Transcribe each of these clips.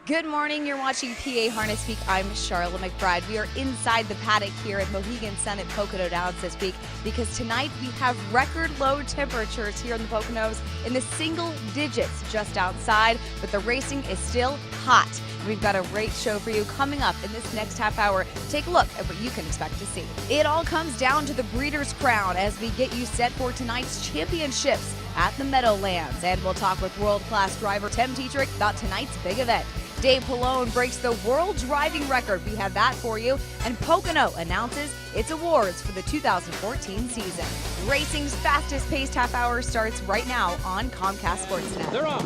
Good morning, you're watching PA Harness Week. I'm Sharla McBride. We are inside the paddock here at Mohegan Sun at Pocono Downs this week because tonight we have record low temperatures here in the Poconos in the single digits just outside, but the racing is still hot. We've got a great show for you coming up in this next half hour. Take a look at what you can expect to see. It all comes down to the Breeders' Crown as we get you set for tonight's championships at the Meadowlands. And we'll talk with world-class driver Tetrick about tonight's big event. Dave Palone breaks the world driving record. We have that for you. And Pocono announces its awards for the 2014 season. Racing's fastest paced half hour starts right now on Comcast Sportsnet. They're on.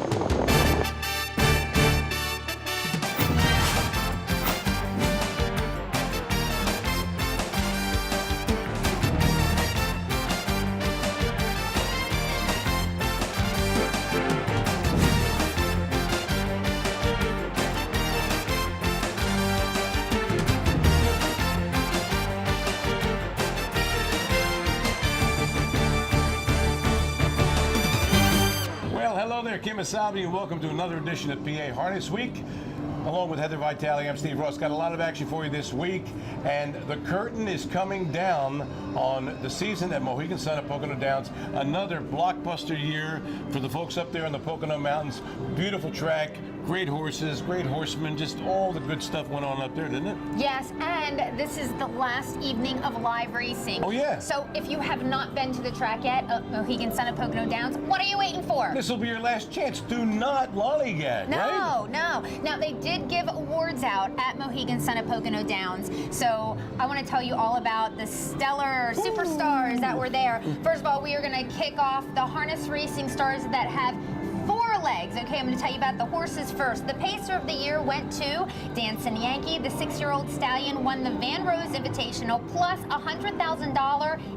Hello there, Kim Asabi, and welcome to another edition of PA Harness Week. Along with Heather Vitale, I'm Steve Ross. Got a lot of action for you this week, and the curtain is coming down on the season at Mohegan Sun at Pocono Downs. Another blockbuster year for the folks up there in the Pocono Mountains. Beautiful track, great horses, great horsemen, just all the good stuff went on up there, didn't it? Yes, and this is the last evening of live racing. Oh, yeah. So if you have not been to the track yet, Mohegan Sun at Pocono Downs, what are you waiting for? This will be your last chance. Do not lollygag, right? No. Now, they did give awards out at Mohegan Sun at Pocono Downs, so I want to tell you all about the stellar superstars that were there. First of all, we are going to kick off the harness racing stars that have 4 legs. Okay, I'm going to tell you about the horses first. The Pacer of the Year went to Dancing Yankee. The 6-year-old stallion won the Van Rose Invitational plus a $100,000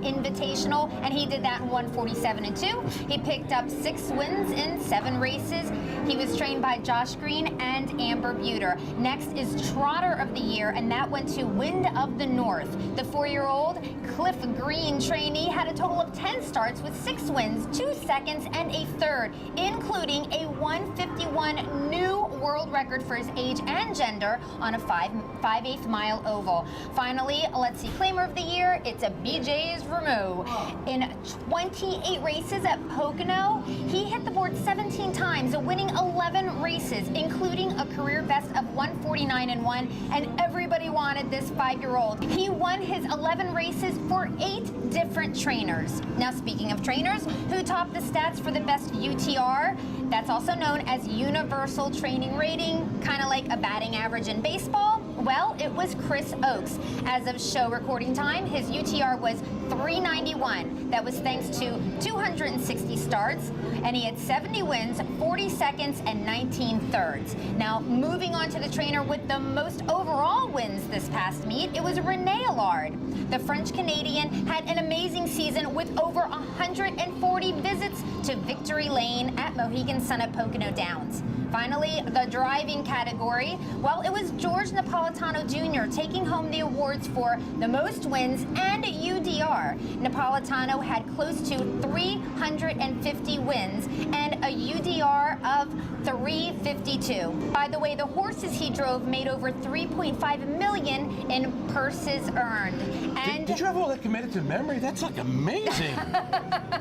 Invitational, and he did that in 1:47.2. He picked up 6 wins in 7 races. He was trained by Josh Green and Amber Buter. Next is Trotter of the Year, and that went to Wind of the North. The 4-year-old Cliff Green trainee had a total of 10 starts with 6 wins, 2 seconds, and a third, including a 1:51 new world record for his age and gender on a 5/8 mile oval. Finally, let's see, Claimer of the Year, it's a BJ's Remo. In 28 races at Pocono, he hit the board 17 times, winning 11 races, including a career best of 149-1, and everybody wanted this 5-year-old. He won his 11 races for 8 different trainers. Now, speaking of trainers, who topped the stats for the best UTR? That's also known as Universal Training Rating, kind of like a batting average in baseball. Well, it was Chris Oakes. As of show recording time, his UTR was 391. That was thanks to 260 starts, and he had 70 wins, 40 seconds, and 19 thirds. Now, moving on to the trainer with the most overall wins this past meet, it was Simon Allard. The French-Canadian had an amazing season with over 140 visits to Victory Lane at Mohegan Sun at Pocono Downs. Finally, the driving category, well, it was George Napolitano Jr. taking home the awards for the most wins and UDR. Napolitano had close to 350 wins and a UDR of 352. By the way, the horses he drove made over $3.5 million in purses earned. And did you have all that committed to memory? That's like amazing.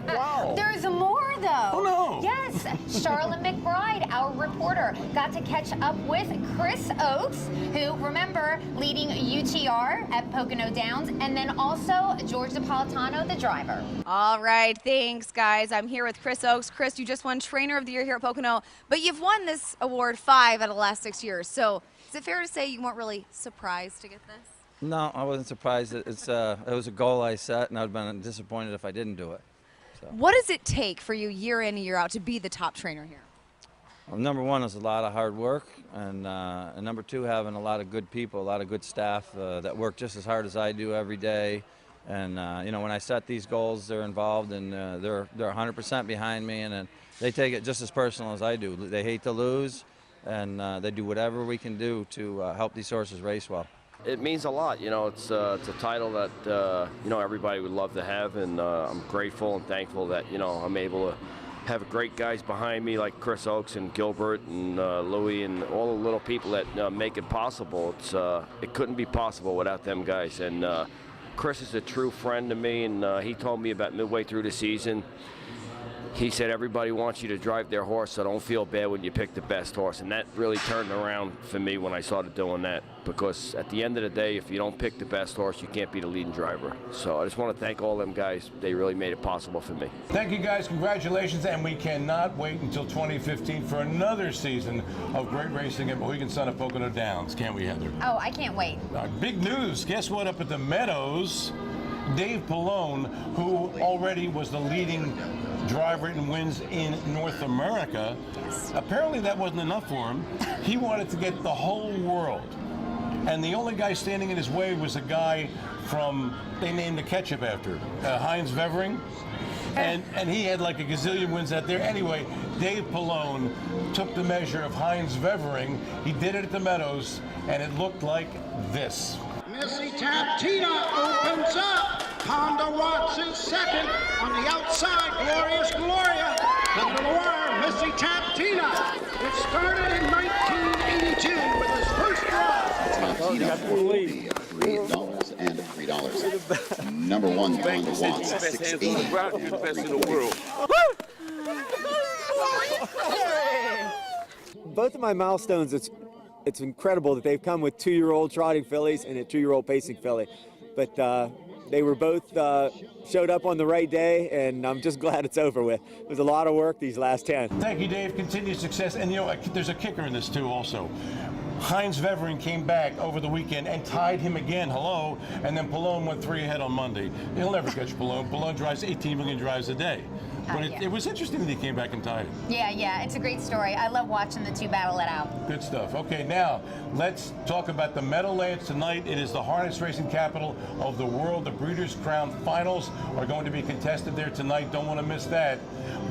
Wow. There's more, though. Oh, no. Yes. Sharla McBride, our reporter, got to catch up with Chris Oakes, who, remember, leading UTR at Pocono Downs, and then also George Napolitano, the driver. All right, thanks, guys. I'm here with Chris Oakes. Chris, you just won Trainer of the Year here at Pocono, but you've won this award 5 out of the last 6 years. So is it fair to say you weren't really surprised to get this? No, I wasn't surprised. It was a goal I set, and I would have been disappointed if I didn't do it. So. What does it take for you year in and year out to be the top trainer here? Well, number 1 is a lot of hard work, and number 2, having a lot of good people, a lot of good staff that work just as hard as I do every day. And you know, when I set these goals, they're involved, and they're 100% behind me, and they take it just as personal as I do. They hate to lose, and they do whatever we can do to help these horses race well. It means a lot, you know. It's a title that you know, everybody would love to have, and I'm grateful and thankful that, you know, I'm able to have great guys behind me like Chris Oakes and Gilbert and Louie and all the little people that make it possible. It couldn't be possible without them guys. And Chris is a true friend to me, and he told me about midway through the season, he said everybody wants you to drive their horse, so don't feel bad when you pick the best horse. And that really turned around for me when I started doing that, because at the end of the day, if you don't pick the best horse, you can't be the leading driver. So I just want to thank all them guys. They really made it possible for me. Thank you guys, congratulations, and we cannot wait until 2015 for another season of great racing at Mohegan Sun at Pocono Downs. Can't we, Heather? Oh, I can't wait. Big news, guess what, up at the Meadows, Dave Palone, who already was the leading driver in wins in North America, apparently that wasn't enough for him. He wanted to get the whole world. And the only guy standing in his way was a guy from, they named the ketchup after, Heinz Vevering. And he had like a gazillion wins out there. Anyway, Dave Palone took the measure of Heinz Vevering. He did it at the Meadows, and it looked like this. Missy Taptina opens up. Honda Watts is second. On the outside, Glorious Gloria. Under the wire, Missy Taptina. It started in 1982 with his first draw. Taptina $3 and $3. Number one, Honda Watts, 680. You're the best in the world. Both of my milestones, it's incredible that they've come with 2-year-old trotting fillies and a 2-year-old pacing filly. But they were both showed up on the right day, and I'm just glad it's over with. It was a lot of work these last 10. Thank you, Dave. Continued success. And, you know, there's a kicker in this, too, also. Heinz Vevering came back over the weekend and tied him again. Hello. And then Palone went 3 ahead on Monday. He'll never catch Palone. Palone drives 18 million drives a day. But it was interesting that he came back and tied him. Yeah, it's a great story. I love watching the two battle it out. Good stuff. Okay, now let's talk about the Meadowlands tonight. It is the harness racing capital of the world. The Breeders' Crown Finals are going to be contested there tonight. Don't want to miss that.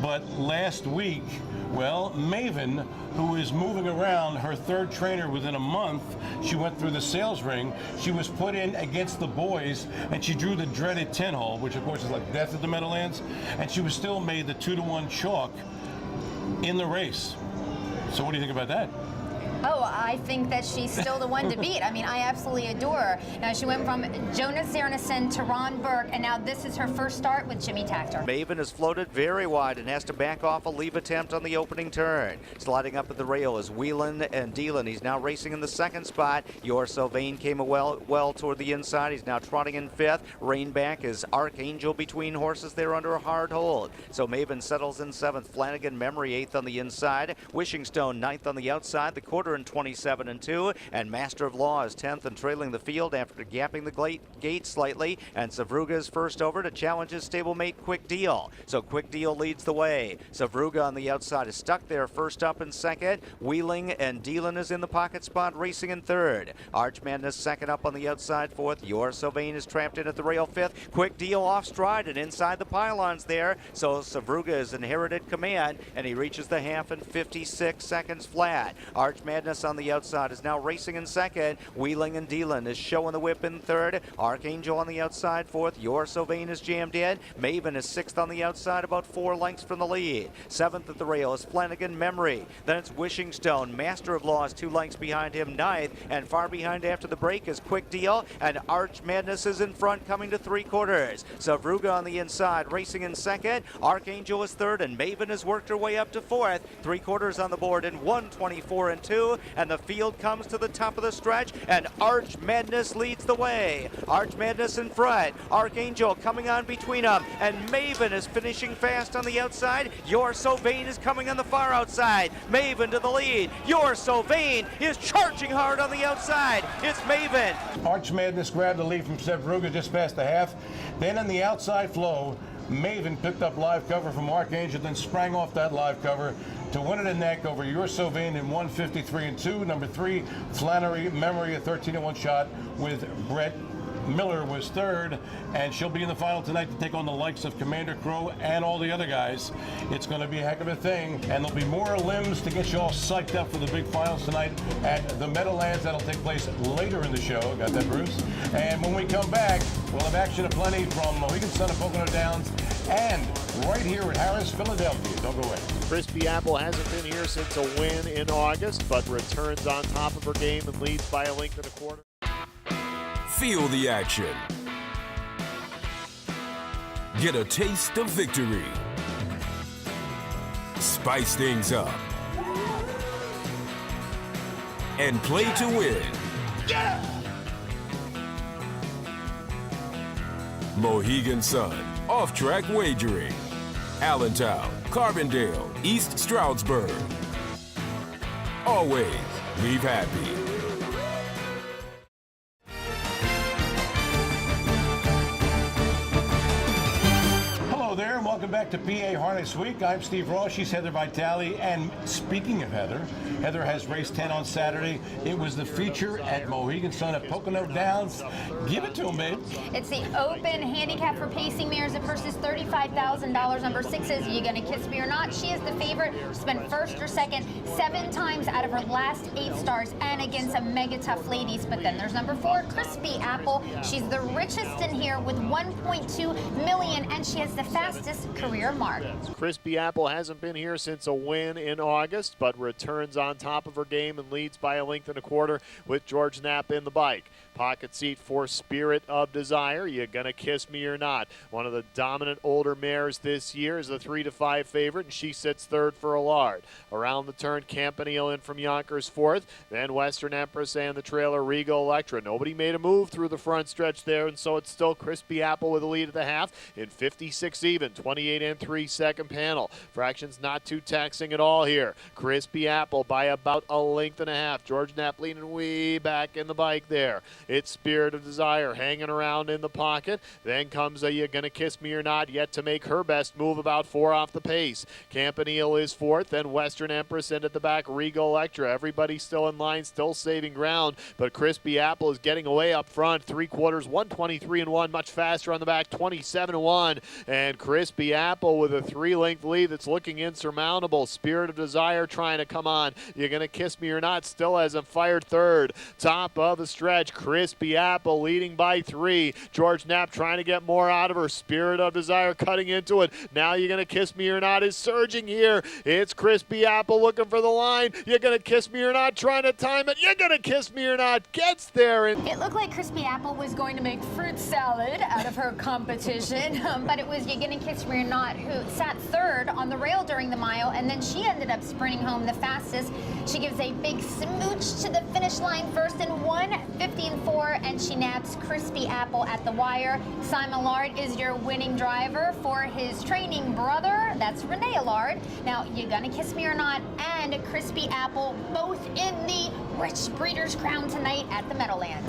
But last week, well, Maven, who is moving around, her third trainer within a month, she went through the sales ring. She was put in against the boys, and she drew the dreaded 10-hole, which of course is like death at the Meadowlands, and she was still made the 2-to-1 chalk in the race. So what do you think about that? Oh, I think that she's still the one to beat. I mean, I absolutely adore her. Now, she went from Jonas Zernison to Ron Burke, and now this is her first start with Jimmy Takter. Maven is floated very wide and has to back off a leave attempt on the opening turn. Sliding up at the rail is Whelan and Dealin. He's now racing in the second spot. Your Sylvain came well toward the inside. He's now trotting in fifth. Rainback is Archangel between horses there under a hard hold. So Maven settles in seventh. Flanagan Memory eighth on the inside. Wishing Stone ninth on the outside. The quarter in 27-2, and Master of Law is 10th and trailing the field after gapping the gate slightly, and Savruga is first over to challenge his stablemate Quick Deal. So Quick Deal leads the way. Savruga on the outside is stuck there first up in second. Wheeling and Dealin is in the pocket spot racing in third. Arch Madness second up on the outside fourth. Your Sylvain is trapped in at the rail fifth. Quick Deal off stride and inside the pylons there. So Savruga has inherited command, and he reaches the half in 56 seconds flat. Arch Madness on the outside is now racing in second. Wheeling and Dealin is showing the whip in third. Archangel on the outside fourth. Your Sylvain is jammed in. Maven is sixth on the outside, about 4 lengths from the lead. Seventh at the rail is Flanagan Memory. Then it's Wishing Stone. Master of Law is 2 lengths behind him, ninth. And far behind after the break is Quick Deal. And Arch Madness is in front, coming to 3/4. Savruga on the inside, racing in second. Archangel is third, and Maven has worked her way up to fourth. 3/4 on the board in 1:24-2. And the field comes to the top of the stretch, and Arch Madness leads the way. Arch Madness in front. Archangel coming on between them, and Maven is finishing fast on the outside. Your Sylvain is coming on the far outside. Maven to the lead. Your Sylvain is charging hard on the outside. It's Maven. Arch Madness grabbed the lead from Savruga just past the half. Then in the outside flow, Maven picked up live cover from Archangel, then sprang off that live cover to win it in neck over Your Sylvain in 1:53-2. Number 3, Flannery Memory, a 13-1 shot with Brett Miller was third, and she'll be in the final tonight to take on the likes of Commander Crow and all the other guys. It's going to be a heck of a thing, and there'll be more limbs to get you all psyched up for the big finals tonight at the Meadowlands. That'll take place later in the show. Got that, Bruce? And when we come back, we'll have action aplenty from Mohegan Sun and Pocono Downs and right here at Harris, Philadelphia. Don't go away. Crispy Apple hasn't been here since a win in August, but returns on top of her game and leads by a length and a quarter. Feel the action. Get a taste of victory. Spice things up. And play to win. Yeah! Mohegan Sun, off-track wagering. Allentown, Carbondale, East Stroudsburg. Always leave happy. Hello there, and welcome back to PA Harness Week. I'm Steve Ross. She's Heather Vitale. And speaking of Heather, Heather has race 10 on Saturday. It was the feature at Mohegan Sun at Pocono Downs. Give it to him, babe. It's the open handicap for pacing mares. The purse is $35,000. Number 6 is Yagonnakissmeornot or Not. She is the favorite. She's been first or second 7 times out of her last 8 starts and against some mega tough ladies. But then there's number 4, Crispy Apple. She's the richest in here with $1.2 million, and she has the fastest career mark. Crispy Apple hasn't been here since a win in August, but returns on top of her game and leads by a length and a quarter with George Napp in the bike. Pocket seat for Spirit of Desire. You gonna kiss me or not? One of the dominant older mares this year is the 3-5 favorite, and she sits third for Allard. Around the turn, Campanile in from Yonkers fourth. Then Western Empress and the trailer Regal Electra. Nobody made a move through the front stretch there, and so it's still Crispy Apple with a lead at the half in 56 even, 28 3 second panel. Fractions not too taxing at all here. Crispy Apple by about a length and a half. George Napp leaning way back in the bike there. It's Spirit of Desire hanging around in the pocket. Then comes a You Gonna Kiss Me or Not, yet to make her best move, about 4 off the pace. Campanile is fourth, then Western Empress, and at the back Regal Electra. Everybody still in line, still saving ground, but Crispy Apple is getting away up front. 3/4, 1:23.1, much faster on the back, 27.1. And Crispy Apple with a 3-length lead that's looking insurmountable. Spirit of Desire trying to come on. You Gonna Kiss Me or Not still hasn't fired third. Top of the stretch, Crispy Apple leading by 3. George Napp trying to get more out of her. Spirit of Desire cutting into it. Now You Gonna Kiss Me or Not is surging here. It's Crispy Apple looking for the line. You Gonna Kiss Me or Not trying to time it. You Gonna Kiss Me or Not gets there. And it looked like Crispy Apple was going to make fruit salad out of her competition, but it was You Gonna Kiss Me or Not who sat third on the rail during the mile, and then she ended up sprinting home the fastest. She gives a big smooch to the finish line first in 1:15.4, and she naps Crispy Apple at the wire. Simon Allard is your winning driver for his training brother. That's Renee Allard. Now, You Gonna Kiss Me or Not and Crispy Apple both in the Rich Breeders' Crown tonight at the Meadowlands.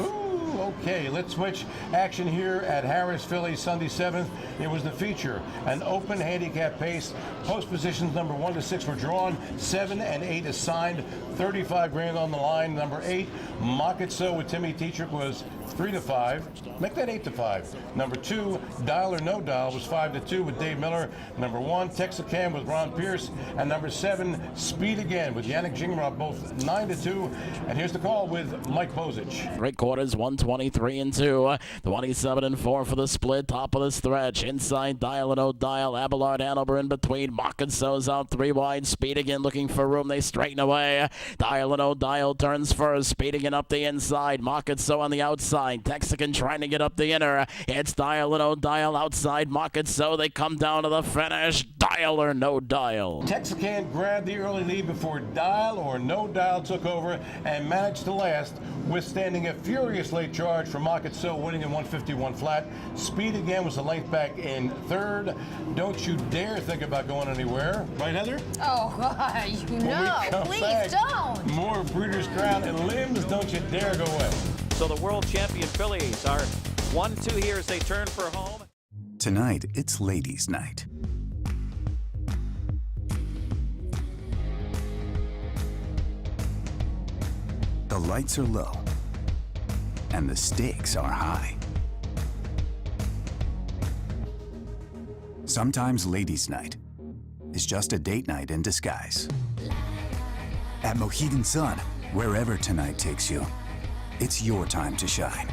Okay, let's switch action here at Harris, Philly, Sunday 7th. It was the feature, an open handicap pace. Post positions number 1 to 6 were drawn, 7 and 8 assigned, 35 grand on the line. Number 8, Mock It So with Timmy Tetrick was 3-5. Make that 8-5. Number 2, Dial or Nodial was 5-2 with Dave Miller. Number 1, Texarkana with Ron Pierce, and number 7, Speed Again with Yagonnakissmeornot, both 9-2. And here's the call with Mike Bozich. 3/4, 123.2, 27-4 for the split. Top of the stretch, inside Dial or Nodial, Abelard, Hanover in between. Mock It So's out 3 wide. Speed Again looking for room. They straighten away. Dial or Nodial turns first. Speed Again up the inside. Mock It So on the outside. Texarkana trying to get up the inner. It's Dial or Nodial outside. Mock It So. They come down to the finish. Dial or Nodial. Texarkana grabbed the early lead before Dial or Nodial took over and managed to last, withstanding a furious late charge from Mock It So, winning in 151 flat. Speed Again was a length back in third. Don't you dare think about going anywhere. Right, Heather? Oh, no, please don't. More Breeders' Crown and limbs. Don't you dare go away. So the world champion fillies are 1-2 here as they turn for home. Tonight, it's ladies' night. The lights are low, and the stakes are high. Sometimes ladies' night is just a date night in disguise. At Mohegan Sun, wherever tonight takes you, it's your time to shine.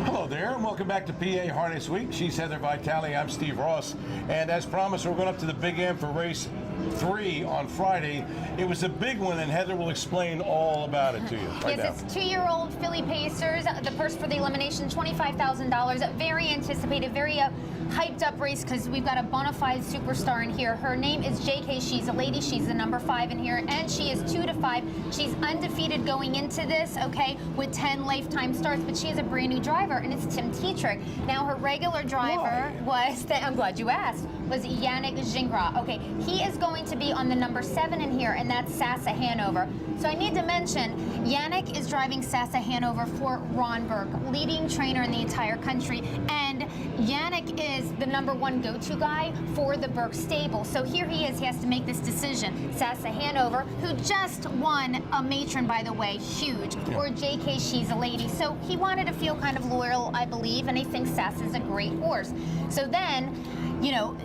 Hello there, and welcome back to PA Harness Week. She's Heather Vitale, I'm Steve Ross. And as promised, we're going up to the Big M for race 3 on Friday. It was a big one, and Heather will explain all about it to you right now. Yes, it's 2-year-old filly pacers. The purse for the elimination, $25,000. Very anticipated, very hyped up race because we've got a bona fide superstar in here. Her name is JK. She's a lady. She's the number 5 in here, and she is 2-5. She's undefeated going into this, okay, with 10 lifetime starts, but she is a brand new driver, and it's Tim Tetrick. Now, her regular driver I'm glad you asked, was Yagonnakissmeornot. Okay, he is going to be on the number 7 in here, and that's Sasa Hanover. So I need to mention, Yannick is driving Sasa Hanover for Ron Burke, leading trainer in the entire country, and Yannick is the number 1 go-to guy for the Burke stable. So here he is, he has to make this decision. Sasa Hanover, who just won a matron, by the way, huge, or JK, she's a lady. So he wanted to feel kind of loyal, I believe, and he thinks Sasa's a great horse. So then, you know,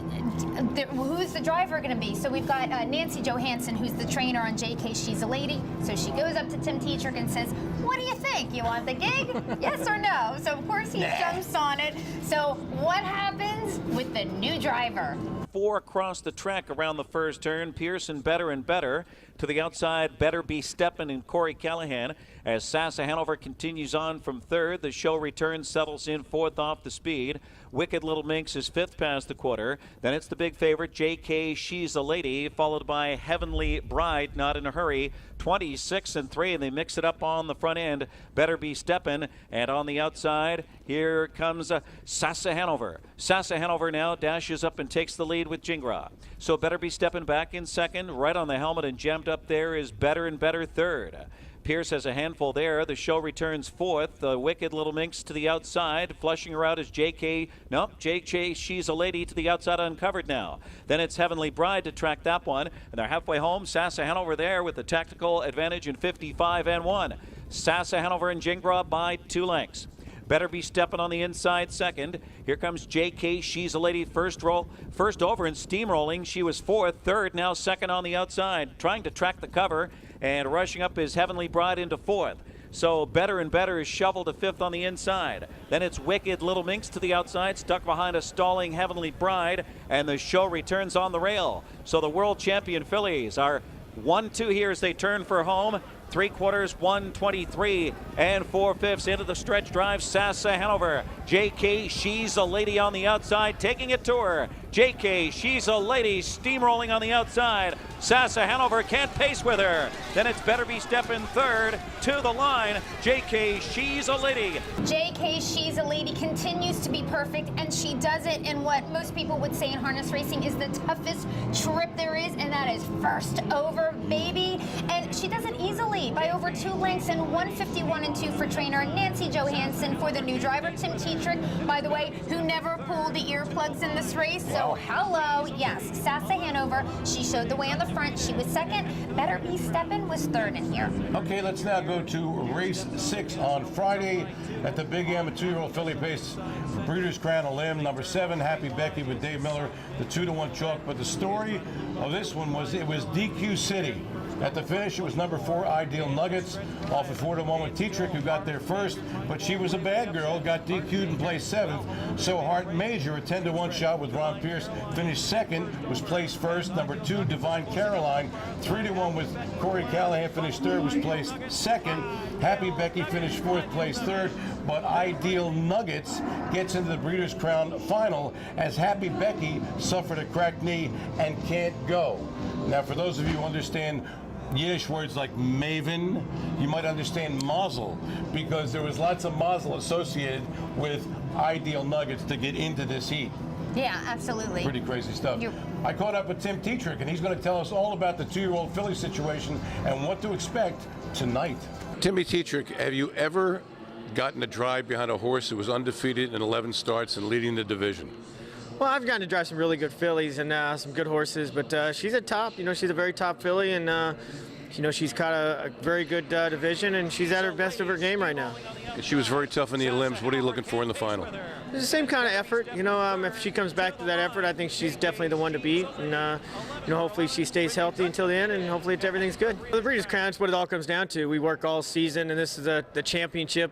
who's the driver going to be? So we've got Nancy Johansson, who's the trainer on JK, she's a lady. So she goes up to Tim Tetrick and says, what do you think? You want the gig? Yes or no? So of course he jumps on it. So what happens with the new driver? 4 across the track around the first turn. Pearson better and better. To the outside, Better Be Steppin' and Corey Callahan. As Sasa Hanover continues on from 3rd, the show returns, settles in 4th off the speed. Wicked Little Minx is 5th past the quarter. Then it's the big favorite, JK, She's a Lady, followed by Heavenly Bride, Not in a Hurry, 26 and 3, and they mix it up on the front end. Better Be Steppin', and on the outside, here comes Sasa Hanover. Sasa Hanover now dashes up and takes the lead with Jingra. So Better Be Steppin' back in 2nd, right on the helmet, and jammed up there is Better and Better 3rd. Pierce has a handful there. The show returns 4th. The Wicked Little Minx to the outside. Flushing her out is JK, She's a Lady to the outside, uncovered now. Then it's Heavenly Bride to track that one. And they're halfway home. Sasa Hanover there with the tactical advantage in 55 and 1. Sasa Hanover and Jingra by 2 lengths. Better Be Steppin' on the inside 2nd. Here comes JK, She's a Lady, first over and steamrolling. She was 4th, 3rd, now 2nd on the outside, trying to track the cover, and rushing up is Heavenly Bride into 4th. So Better and Better is shoveled to 5th on the inside. Then it's Wicked Little Minx to the outside, stuck behind a stalling Heavenly Bride, and the show returns on the rail. So the world champion fillies are 1-2 here as they turn for home. 3/4, 123 and 4/5 into the stretch drive. Sasa Hanover. JK, She's a Lady on the outside, taking it to her. JK, She's a Lady, steamrolling on the outside. Sasa Hanover can't pace with her. Then it's Better Be Steppin' 3rd to the line. JK, She's a Lady. JK, She's a Lady continues to be perfect, and she does it in what most people would say in harness racing is the toughest trip there is, and that is first over, baby. And she does it easily by over 2 lengths, and 151 and 2 for trainer Nancy Johansson. For the new driver, Tim Tetrick, by the way, who never pulled the earplugs in this race. So hello, yes, Sasa Hanover, she showed the way on the front. She was 2nd. Better Be Steppin' was 3rd in here. Okay, let's now go to race 6 on Friday at the Big M. A 2-year-old filly pace for Breeders' Crown, a limb. Number 7, Happy Becky with Dave Miller, the 2-1 chalk. But the story of this one was it was DQ City. At the finish, it was number 4, Ideal Nuggets, off of 4-1 with Tetrick, who got there first, but she was a bad girl, got DQ'd and placed 7th. So Heart Major, a 10-1 shot with Ron Pierce, finished 2nd, was placed 1st. Number 2, Divine Caroline, 3-1 with Corey Callahan, finished 3rd, was placed 2nd. Happy Becky finished 4th, placed 3rd, but Ideal Nuggets gets into the Breeders' Crown final as Happy Becky suffered a cracked knee and can't go. Now, for those of you who understand Yiddish words like Maven, you might understand mazel, because there was lots of mazel associated with Ideal Nuggets to get into this heat. Yeah, absolutely. Pretty crazy stuff. I caught up with Tim Tetrick, and he's going to tell us all about the 2-year-old filly situation and what to expect tonight. Timmy Tetrick, have you ever gotten a drive behind a horse who was undefeated in 11 starts and leading the division? Well, I've gotten to drive some really good fillies and some good horses, but she's a top, she's a very top filly, and you know, she's caught a very good division, and she's at her best of her game right now. She was very tough in the elims. What are you looking for in the final? It's the same kind of effort. You know, if she comes back to that effort, I think she's definitely the one to beat. And, you know, hopefully she stays healthy until the end, and hopefully everything's good. The Breeders' Crown is what it all comes down to. We work all season, and this is the championship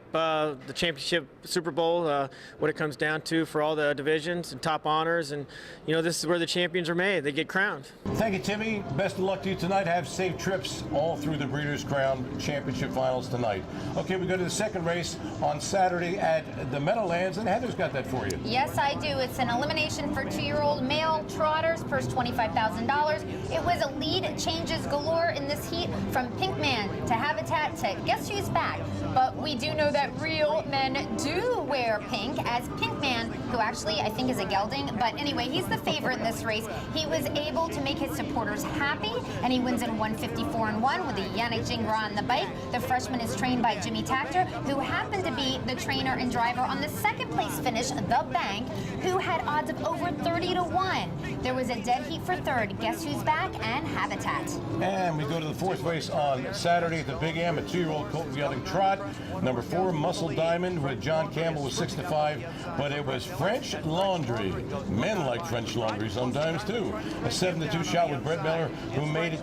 Super Bowl, what it comes down to for all the divisions and top honors. And, you know, this is where the champions are made. They get crowned. Thank you, Timmy. Best of luck to you tonight. Have safe trips all through the Breeders' Crown Championship Finals tonight. Okay, we go to the second race on Saturday at the Meadowlands, and Heather's got that for you. Yes, I do. It's an elimination for 2-year-old male trotters, first $25,000. It was a lead changes galore in this heat, from Pinkman to Habitat to Guess Who's Back. But we do know that real men do wear pink, as Pinkman, who actually I think is a gelding, but anyway, he's the favorite in this race. He was able to make his supporters happy, and he wins in 154-1 with a Yagonnakissmeornot on the bike. The freshman is trained by Jimmy Tactor, who happened to be the trainer and driver on the second place finish, The Bank, who had odds of over 30-1. There was a dead heat for third, Guess Who's Back and Habitat. And we go to the fourth race on Saturday at the Big Am, a 2-year-old colt gelding trot. Number 4, Muscle Diamond, with John Campbell was 6-5, but it was French Laundry. Men like French Laundry sometimes too. A 7-2 shot with Brett Miller, who made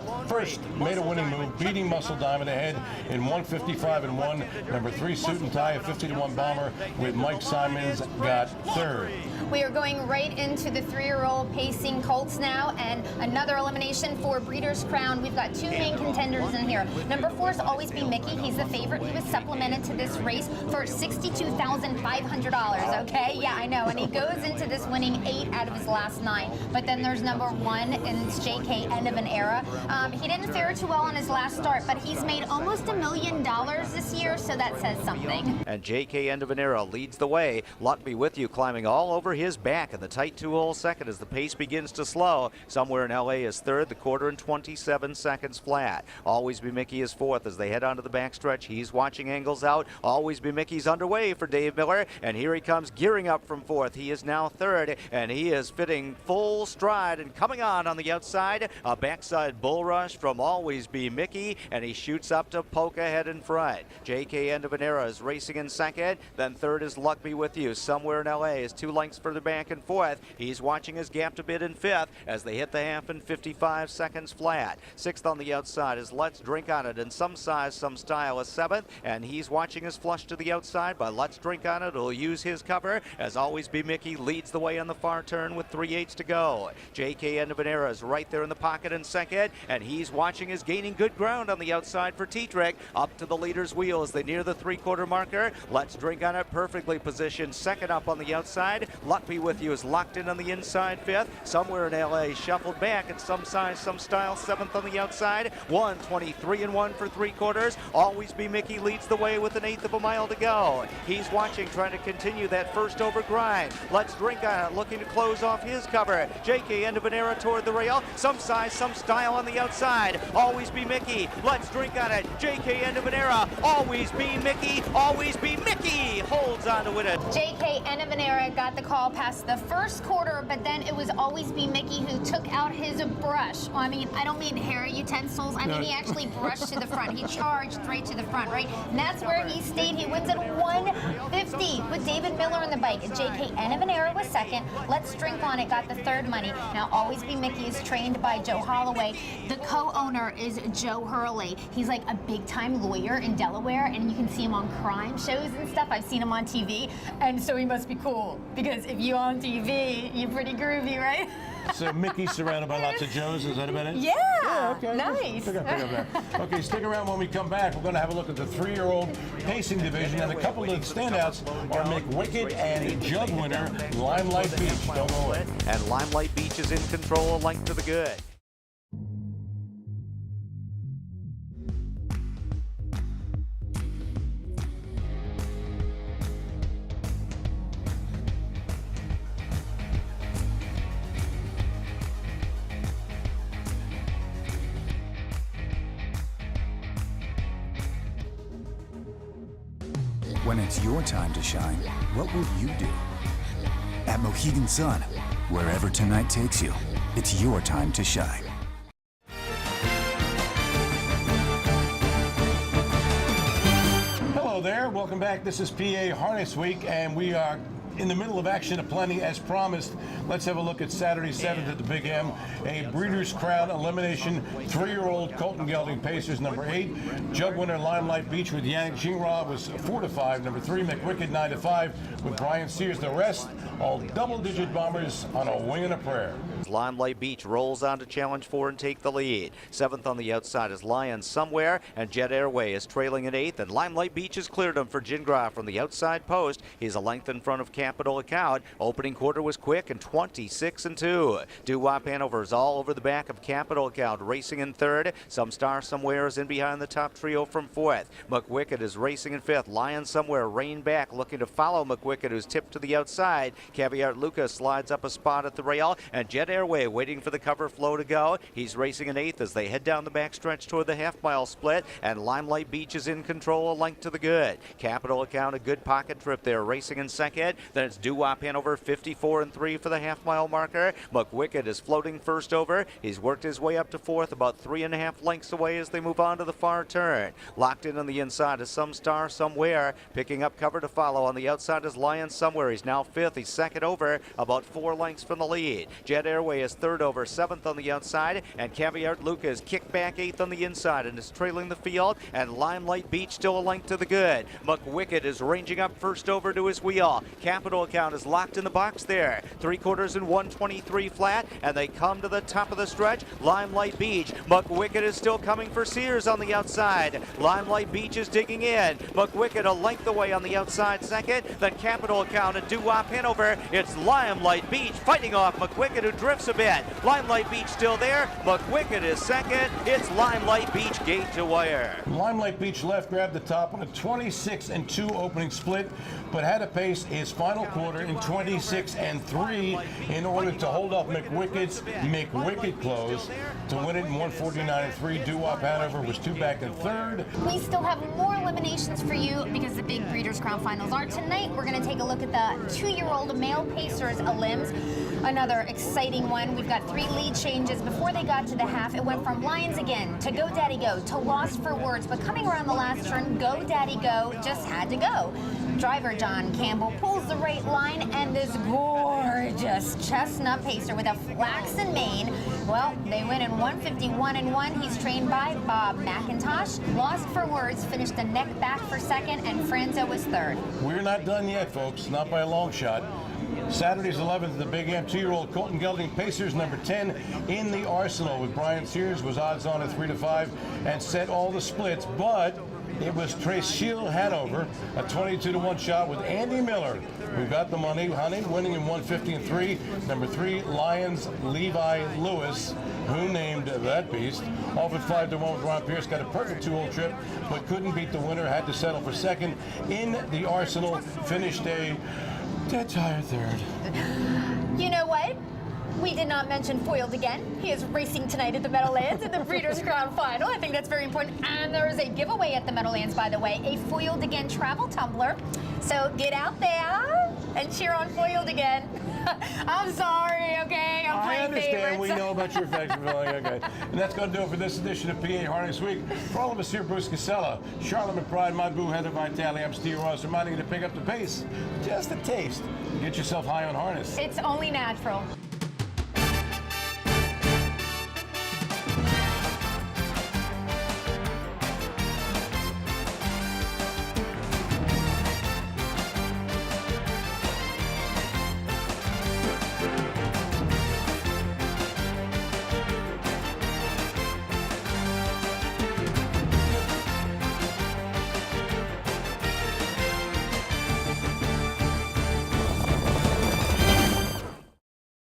a winning move, beating Muscle Diamond ahead in 155-1. Number 3, Suit and Tie, a 50-1 bomber with Mike Simons, got third. We are going right into the 3-year-old pacing colts now, and another elimination for Breeders' Crown. We've got 2 main contenders in here. Number 4 is Always Be Miki. He's the favorite. He was supplemented to this race for $62,500. Okay, yeah, I know. And he goes into this winning 8 out of his last 9. But then there's number 1, and it's JK, End of an Era. He didn't fare too well on his last start, but he's made almost $1 million this year, so that says something. And JK, End of an Era, leads the way. Luck Be With You climbing all over his back in the tight 2-hole second as the pace begins to slow. Somewhere in LA is third, the quarter in 27 seconds flat. Always Be Miki is fourth as they head onto the backstretch. He's watching angles out. Always Be Miki's underway for Dave Miller, and here he comes gearing up from fourth. He is now third, and he is fitting full stride and coming on the outside. A backside bull rush from Always Be Miki, and he shoots up to Poke ahead in front. JK, End of an Era, is racing in second. Then third is Luck Be With You. Somewhere in LA is 2 lengths further back in fourth. He's watching his gap to bid in fifth as they hit the half in 55 seconds flat. Sixth on the outside is Let's Drink On It, in some size, some style, is seventh, and he's watching his flush to the outside, but Let's Drink On It will use his cover as Always Be Miki leads the way on the far turn with 3/8 to go. JK, End of an Era, is right there in the pocket in second, and he's watching his gaining good ground on the outside for Tetrick. Up to the leader's wheel as they near the 3/4 marker. Let's Drink On It perfectly positioned second up on the outside. Luck Be With You is locked in on the inside fifth. Somewhere in LA shuffled back at some size, some style, seventh on the outside. 1:23-1 for 3/4. Always Be Miki leads the way with 1/8 of a mile to go. He's watching, trying to continue that first over grind. Let's Drink On It looking to close off his cover. JK, End of an Era toward the rail. Some size, some style on the outside. Always Be Miki. Let's Drink On It. JK, End of an Era. Always Be Miki. Always Be Miki holds on to win it. JK, End of an Era, got the call past the first quarter, but then it was Always Be Miki who took out his brush. I mean, I don't mean hair utensils. I mean, he actually brushed to the front. He charged right to the front, right? And that's where he stayed. He wins at 150 with David Miller on the bike. JK, End of an Era was second. Let's Drink On It got the third money. Now, Always Be Miki is trained by Joe Holloway. The co-owner is Joe Hurley. He's like a big-time lawyer in Delaware, and you can see him on crime shows and stuff. I've seen him on TV, and so he must be cool, because if you're on TV, you're pretty groovy, right? So Miki's surrounded by lots of Joes, is that about it? Yeah, okay. nice. Pick up that. Okay, stick around when we come back. We're going to have a look at the 3-year-old pacing division, and a couple of standouts are McWicked and Jug winner Limelight Beach. Don't know it. And Limelight Beach is in control, a length to the good. When it's your time to shine, what will you do? At Mohegan Sun, wherever tonight takes you, it's your time to shine. Welcome back. This is PA Harness Week, and we are in the middle of action aplenty as promised. Let's have a look at Saturday 7th at the Big M. A Breeders' Crown elimination. 3-year-old Colton Gelding Pacers, number 8. Jug winner Limelight Beach with Yagonnakissmeornot was 4-5. Number 3, McWicked 9-5 with Brian Sears. The rest, all double-digit bombers on a wing and a prayer. Limelight Beach rolls on to challenge 4 and take the lead. 7th on the outside is Lion Somewhere, and Jet Airway is trailing in 8th, and Limelight Beach has cleared him for Gingras from the outside post. He's a length in front of Capital Account. Opening quarter was quick and 26-2. Doo-Wop Hanover is all over the back of Capital Account, racing in 3rd. Some Star Somewhere is in behind the top trio from 4th. McWicked is racing in 5th. Lion Somewhere reined back, looking to follow McWicked, who's tipped to the outside. Caviar Lucas slides up a spot at the rail, and Jet Airway waiting for the cover flow to go. He's racing in 8th as they head down the backstretch toward the half-mile split, and Limelight Beach is in control, a length to the good. Capital Account, a good pocket trip there, racing in 2nd. Then it's Doo-Wop Hanover, 54-3 for the half-mile marker. McWicked is floating first over. He's worked his way up to 4th, about 3.5 lengths away as they move on to the far turn. Locked in on the inside is Some Star Somewhere, picking up cover to follow. On the outside is Lion Somewhere. He's now 5th. He's 2nd over, about 4 lengths from the lead. Jet Airway is 3rd over, 7th on the outside, and Caviar Lucas kicked back 8th on the inside and is trailing the field, and Limelight Beach still a length to the good. McWicked is ranging up first over to his wheel. Capital Account is locked in the box there. 3/4 and 123 flat, and they come to the top of the stretch. Limelight Beach. McWicked is still coming for Sears on the outside. Limelight Beach is digging in. McWicked a length away on the outside 2nd. Then Capital Account and Doo-Wop Hanover. It's Limelight Beach fighting off McWicked, who drifts a bit. Limelight Beach still there. McWicked is 2nd. It's Limelight Beach gate to wire. Limelight Beach left grabbed the top on a 26-2 opening split, but had to pace his final quarter in 26-3 in order to hold up McWicked's McWicked close to win it in 149-3. Doo-Wop Hanover was 2 back in 3rd. We still have more eliminations for you because the big Breeders' Crown finals are tonight. We're going to take a look at the 2-year-old male Pacers elims. Another exciting one. We've got 3 lead changes. Before they got to the half, it went from Lions Again to Go Daddy Go to Lost for Words. But coming around the last turn, Go Daddy Go just had to go. Driver John Campbell pulls the right line, and this gorgeous chestnut pacer with a flaxen mane, well, they win in 151-1. He's trained by Bob McIntosh. Lost for Words finished a neck back for 2nd, and Franzo was 3rd. We're not done yet, folks. Not by a long shot. Saturday's 11th at the Big M. 2-year-old Colton Gelding Pacers, number 10 in the arsenal with Brian Sears, was odds on at 3-5 and set all the splits, but it was Trace Shield Hanover, a 22-1 shot with Andy Miller, who got the money, winning in 150-3. Number 3, Lions Levi Lewis, who named that beast. Off at 5-1 with Ron Pierce, got a perfect 2-hole trip, but couldn't beat the winner, had to settle for 2nd in the arsenal, finished a dead tired 3rd. You know what? We did not mention Foiled Again. He is racing tonight at the Meadowlands in the Breeders' Crown Final. I think that's very important. And there is a giveaway at the Meadowlands, by the way, a Foiled Again travel tumbler. So get out there and cheer on Foiled Again. I'm sorry, okay? I understand. We know about your affection for okay. And that's going to do it for this edition of PA Harness Week. For all of us here, Bruce Casella, Sharla McBride, my boo, Heather Vitale, I'm Steve Ross, reminding you to pick up the pace, just a taste. Get yourself high on harness. It's only natural.